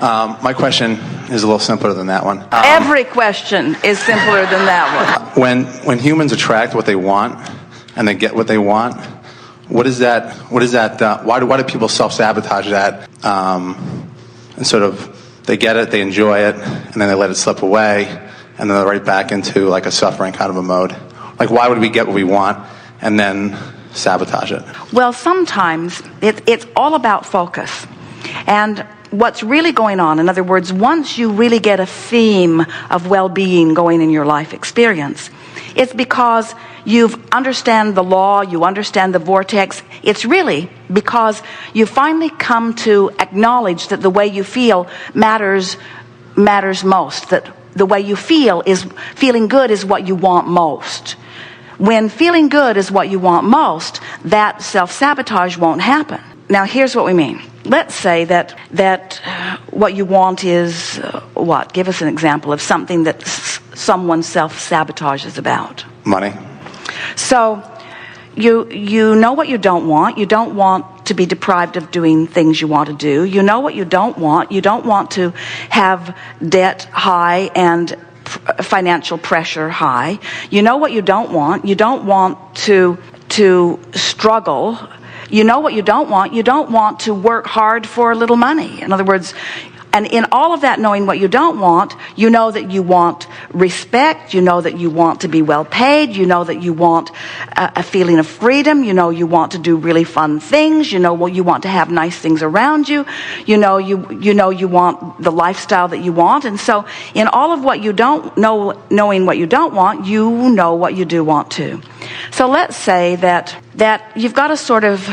My question is a little simpler than that one. Every question is simpler than that one. When humans attract what they want and they get what they want, what is that? Why do people self-sabotage that? And sort of they get it, they enjoy it, and then they let it slip away, and then they're right back into like a suffering kind of a mode. Like, why would we get what we want and then sabotage it? Well, sometimes it's all about focus. And what's really going on, in other words, once you really get a theme of well-being going in your life experience, it's because you understand the law, you understand the vortex. It's really because you finally come to acknowledge that the way you feel matters most, that the way you feel is feeling good is what you want most. When feeling good is what you want most, that self-sabotage won't happen. Now, here's what we mean. Let's say that what you want is what? Give us an example of something that someone self-sabotages about. Money. So you know what you don't want. You don't want to be deprived of doing things you want to do. You know what you don't want. You don't want to have debt high and financial pressure high. You know what you don't want. You don't want to struggle. You know what you don't want. You don't want to work hard for a little money. In other words, and in all of that, knowing what you don't want, you know that you want respect. You know that you want to be well paid. You know that you want a feeling of freedom. You know you want to do really fun things. You know you want to have nice things around you. You know you want the lifestyle that you want. And so in all of what you don't know, knowing what you don't want, you know what you do want to. So let's say that you've got a sort of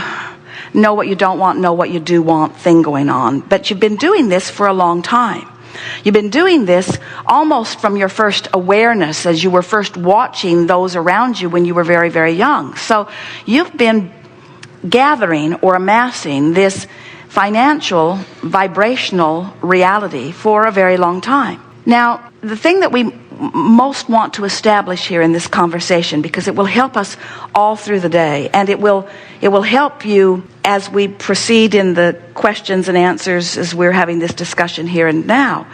know what you don't want, know what you do want thing going on. But you've been doing this for a long time. You've been doing this almost from your first awareness as you were first watching those around you when you were very, very young. So you've been gathering or amassing this financial, vibrational reality for a very long time. Now, the thing that we most want to establish here in this conversation, because it will help us all through the day, and it will help you as we proceed in the questions and answers as we're having this discussion here and now.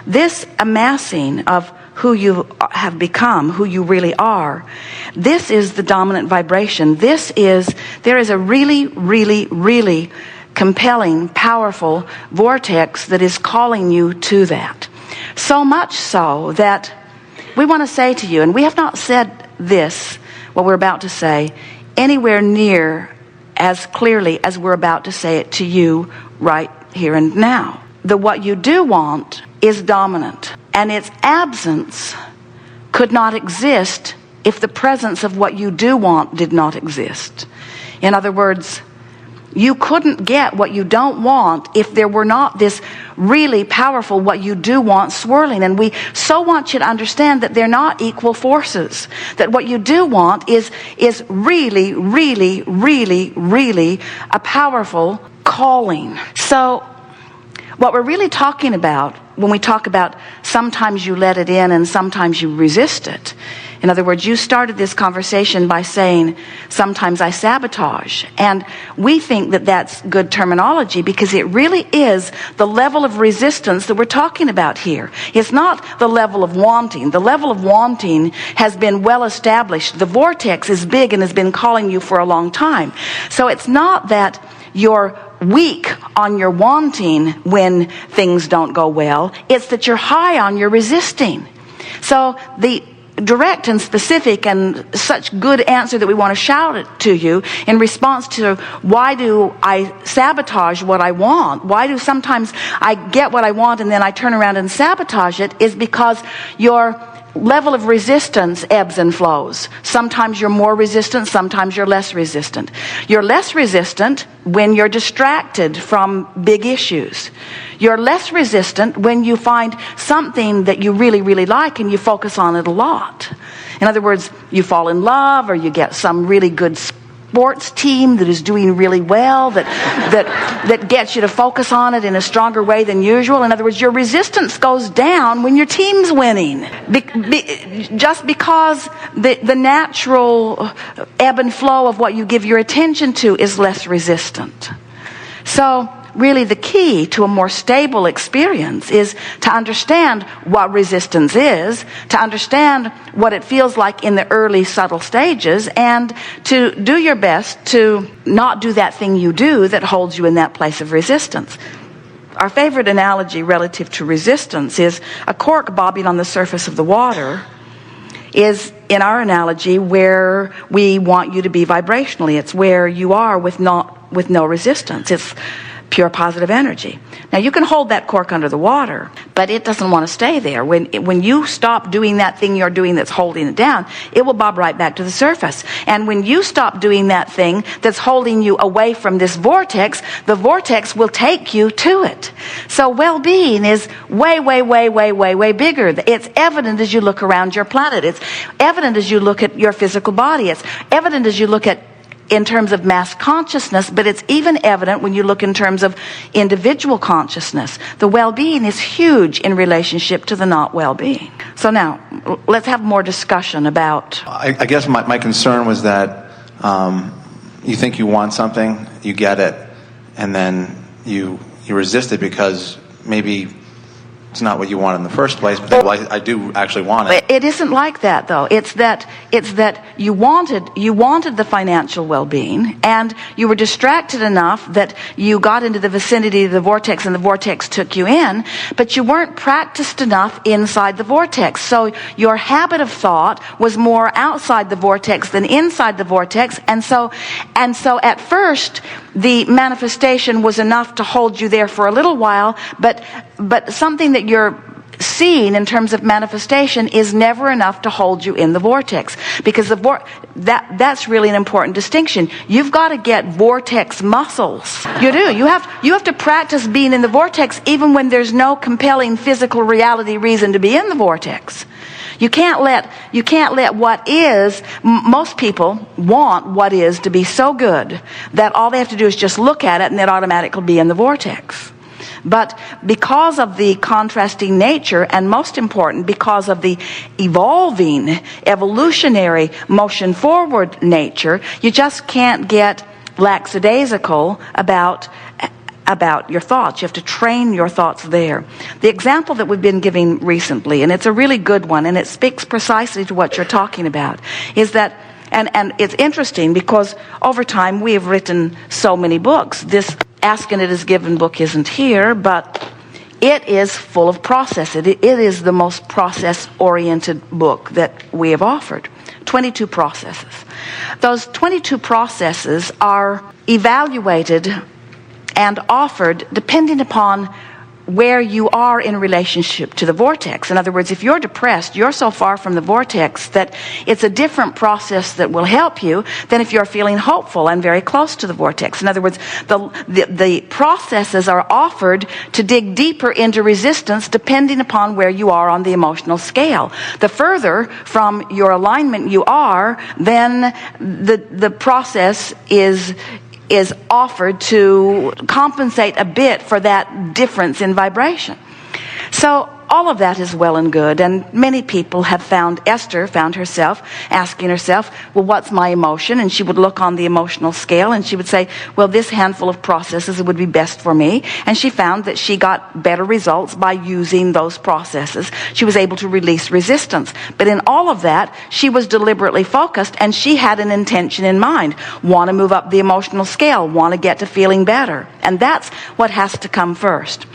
This amassing of who you have become, who you really are, this is the dominant vibration. There is a really, really, really compelling, powerful vortex that is calling you to that. So much so that we want to say to you, and we have not said this, what we're about to say, anywhere near as clearly as we're about to say it to you right here and now. The what you do want is dominant, and its absence could not exist if the presence of what you do want did not exist. In other words, you couldn't get what you don't want if there were not this really powerful what you do want swirling. And we so want you to understand that they're not equal forces. That what you do want is really, really, really, really a powerful calling. So what we're really talking about when we talk about sometimes you let it in and sometimes you resist it. In other words, you started this conversation by saying, sometimes I sabotage. And we think that that's good terminology because it really is the level of resistance that we're talking about here. It's not the level of wanting. The level of wanting has been well established. The vortex is big and has been calling you for a long time. So it's not that you're weak on your wanting when things don't go well. It's that you're high on your resisting. So the direct and specific and such good answer that we want to shout it to you in response to why do I sabotage what I want? Why do sometimes I get what I want and then I turn around and sabotage it is because your level of resistance ebbs and flows. Sometimes you're more resistant, sometimes you're less resistant. You're less resistant when you're distracted from big issues. You're less resistant when you find something that you really, really like and you focus on it a lot. In other words, you fall in love or you get some really good sports team that is doing really well, that gets you to focus on it in a stronger way than usual. In other words, your resistance goes down when your team's winning. Just because the natural ebb and flow of what you give your attention to is less resistant. So really the key to a more stable experience is to understand what resistance is, to understand what it feels like in the early subtle stages, and to do your best to not do that thing you do that holds you in that place of resistance. Our favorite analogy relative to resistance is a cork bobbing on the surface of the water is, in our analogy, where we want you to be vibrationally. It's where you are with no resistance. It's pure positive energy. Now, you can hold that cork under the water, but it doesn't want to stay there. When you stop doing that thing you're doing that's holding it down, it will bob right back to the surface. And when you stop doing that thing that's holding you away from this vortex, the vortex will take you to it. So well-being is way, way, way, way, way, way bigger. It's evident as you look around your planet. It's evident as you look at your physical body. It's evident as you look at in terms of mass consciousness, but it's even evident when you look in terms of individual consciousness. The well-being is huge in relationship to the not well-being. So now, let's have more discussion about... I guess my concern was that you think you want something, you get it, and then you resist it because maybe it's not what you want in the first place, but well, I do actually want it. It isn't like that, though. It's that you wanted the financial well-being, and you were distracted enough that you got into the vicinity of the vortex, and the vortex took you in, but you weren't practiced enough inside the vortex. So your habit of thought was more outside the vortex than inside the vortex, and so at first the manifestation was enough to hold you there for a little while, but something that you're seeing in terms of manifestation is never enough to hold you in the vortex, because that's really an important distinction. You've got to get vortex muscles. You do. You have to practice being in the vortex even when there's no compelling physical reality reason to be in the vortex. You can't let what is, most people want what is to be so good that all they have to do is just look at it and they'd automatically be in the vortex. But because of the contrasting nature, and most important, because of the evolving, evolutionary, motion forward nature, you just can't get lackadaisical about your thoughts. You have to train your thoughts there. The example that we've been giving recently, and it's a really good one, and it speaks precisely to what you're talking about, is that, and it's interesting because over time we have written so many books. This Ask and It Is Given book isn't here, but it is full of process. It is the most process-oriented book that we have offered. 22 processes. Those 22 processes are evaluated and offered depending upon where you are in relationship to the vortex. In other words, if you're depressed, you're so far from the vortex that it's a different process that will help you than if you're feeling hopeful and very close to the vortex. In other words, the processes are offered to dig deeper into resistance depending upon where you are on the emotional scale. The further from your alignment you are, then the process is offered to compensate a bit for that difference in vibration. So all of that is well and good, and many people have Esther found herself asking herself, well, what's my emotion? And she would look on the emotional scale and she would say, well, this handful of processes would be best for me. And she found that she got better results by using those processes. She was able to release resistance. But in all of that, she was deliberately focused, and she had an intention in mind. Want to move up the emotional scale, want to get to feeling better. And that's what has to come first.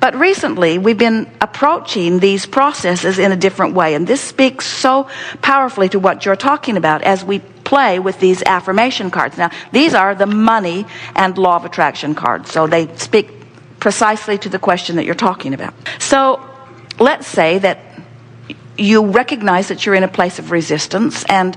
But recently, we've been approaching these processes in a different way. And this speaks so powerfully to what you're talking about as we play with these affirmation cards. Now, these are the money and law of attraction cards. So they speak precisely to the question that you're talking about. So let's say that you recognize that you're in a place of resistance, and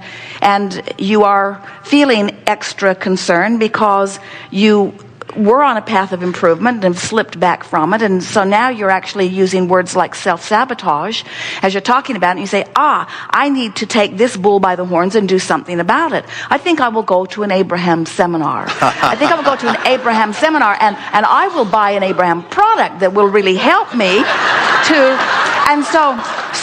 you are feeling extra concerned because you were on a path of improvement and slipped back from it, and so now you're actually using words like self-sabotage as you're talking about it, and you say, I need to take this bull by the horns and do something about it. I think I will go to an Abraham seminar. I think I will go to an Abraham seminar, and I will buy an Abraham product that will really help me to... And so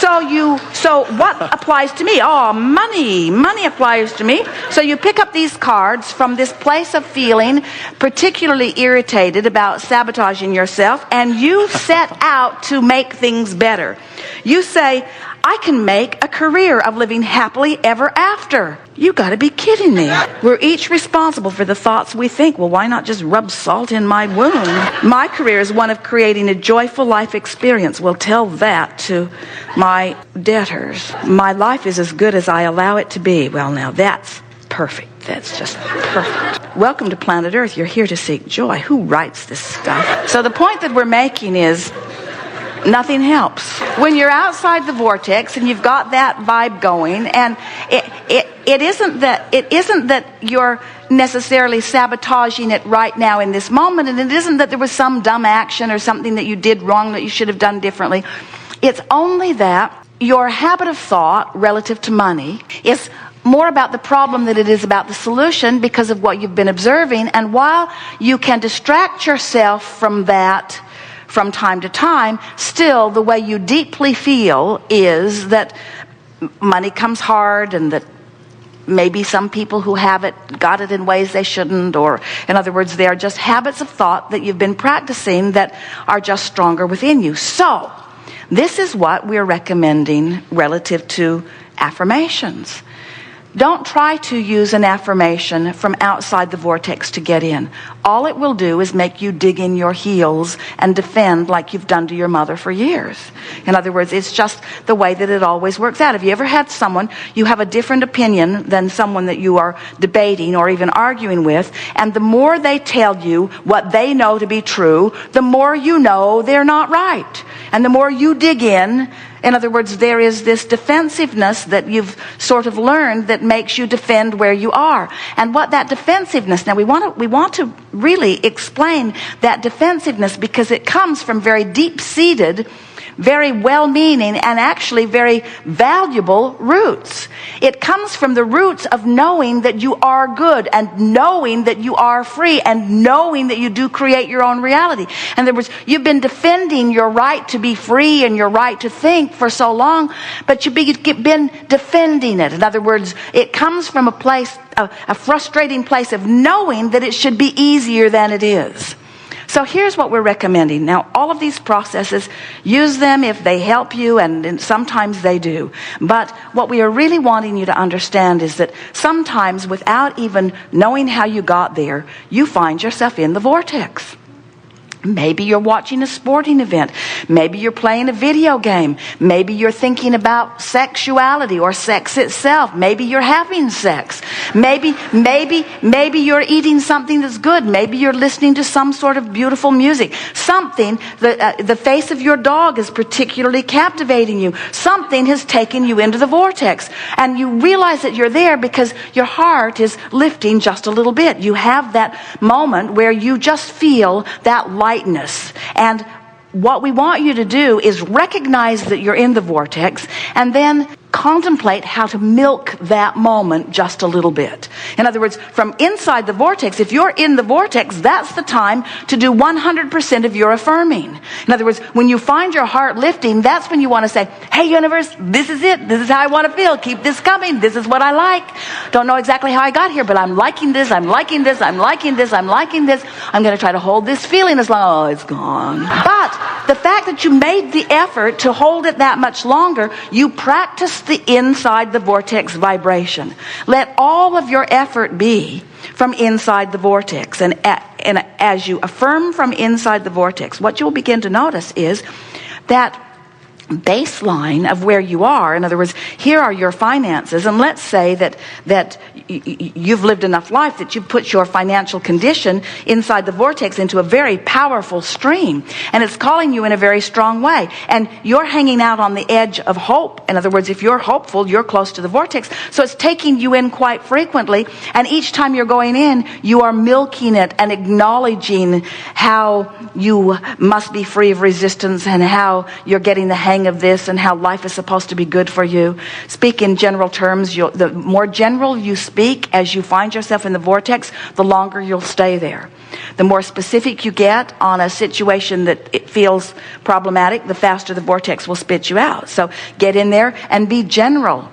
So what applies to me? Oh, money applies to me. So you pick up these cards from this place of feeling particularly irritated about sabotaging yourself, and you set out to make things better. You say, I can make a career of living happily ever after. You got to be kidding me. We're each responsible for the thoughts we think. Well, why not just rub salt in my wound? My career is one of creating a joyful life experience. Well, tell that to my debtors. My life is as good as I allow it to be. Well, now that's perfect. That's just perfect. Welcome to planet Earth. You're here to seek joy. Who writes this stuff? So the point that we're making is, nothing helps. When you're outside the vortex and you've got that vibe going, and it isn't that you're necessarily sabotaging it right now in this moment, and it isn't that there was some dumb action or something that you did wrong that you should have done differently. It's only that your habit of thought relative to money is more about the problem than it is about the solution because of what you've been observing. And while you can distract yourself from that from time to time, still the way you deeply feel is that money comes hard, and that maybe some people who have it got it in ways they shouldn't, or in other words, they are just habits of thought that you've been practicing that are just stronger within you. So this is what we're recommending relative to affirmations. Don't try to use an affirmation from outside the vortex to get in. All it will do is make you dig in your heels and defend like you've done to your mother for years. In other words, it's just the way that it always works out. Have you ever had someone, you have a different opinion than someone that you are debating or even arguing with, and the more they tell you what they know to be true, the more you know they're not right. And the more you dig in other words, there is this defensiveness that you've sort of learned that makes you defend where you are. And what that defensiveness, now we want to really explain that defensiveness, because it comes from very deep-seated, very well-meaning, and actually very valuable roots. It comes from the roots of knowing that you are good, and knowing that you are free, and knowing that you do create your own reality. In other words, you've been defending your right to be free and your right to think for so long, but you've been defending it. In other words, it comes from a place, a frustrating place of knowing that it should be easier than it is. So here's what we're recommending. Now, all of these processes, use them if they help you, and sometimes they do. But what we are really wanting you to understand is that sometimes, without even knowing how you got there, you find yourself in the vortex. Maybe you're watching a sporting event. Maybe you're playing a video game. Maybe you're thinking about sexuality or sex itself. Maybe you're having sex. Maybe you're eating something that's good. Maybe you're listening to some sort of beautiful music. Something, the face of your dog is particularly captivating you. Something has taken you into the vortex. And you realize that you're there because your heart is lifting just a little bit. You have that moment where you just feel that lightness. And what we want you to do is recognize that you're in the vortex, and then contemplate how to milk that moment just a little bit. In other words, from inside the vortex, if you're in the vortex, that's the time to do 100% of your affirming. In other words, when you find your heart lifting, that's when you want to say, hey universe, this is it. This is how I want to feel. Keep this coming. This is what I like. Don't know exactly how I got here, but I'm liking this. I'm liking this. I'm liking this. I'm liking this. I'm going to try to hold this feeling as long as it's gone. But the fact that you made the effort to hold it that much longer, you practice the inside the vortex vibration. Let all of your effort be from inside the vortex. And as you affirm from inside the vortex, what you'll begin to notice is that baseline of where you are. In other words, here are your finances, and let's say that you've lived enough life that you've put your financial condition inside the vortex into a very powerful stream, and it's calling you in a very strong way, and you're hanging out on the edge of hope. In other words, if you're hopeful, you're close to the vortex, so it's taking you in quite frequently, and each time you're going in, you are milking it and acknowledging how you must be free of resistance and how you're getting the hang hang of this and how life is supposed to be good for you. Speak in general terms. The more general you speak as you find yourself in the vortex, the longer you'll stay there. The more specific you get on a situation that it feels problematic, the faster the vortex will spit you out. So get in there and be general.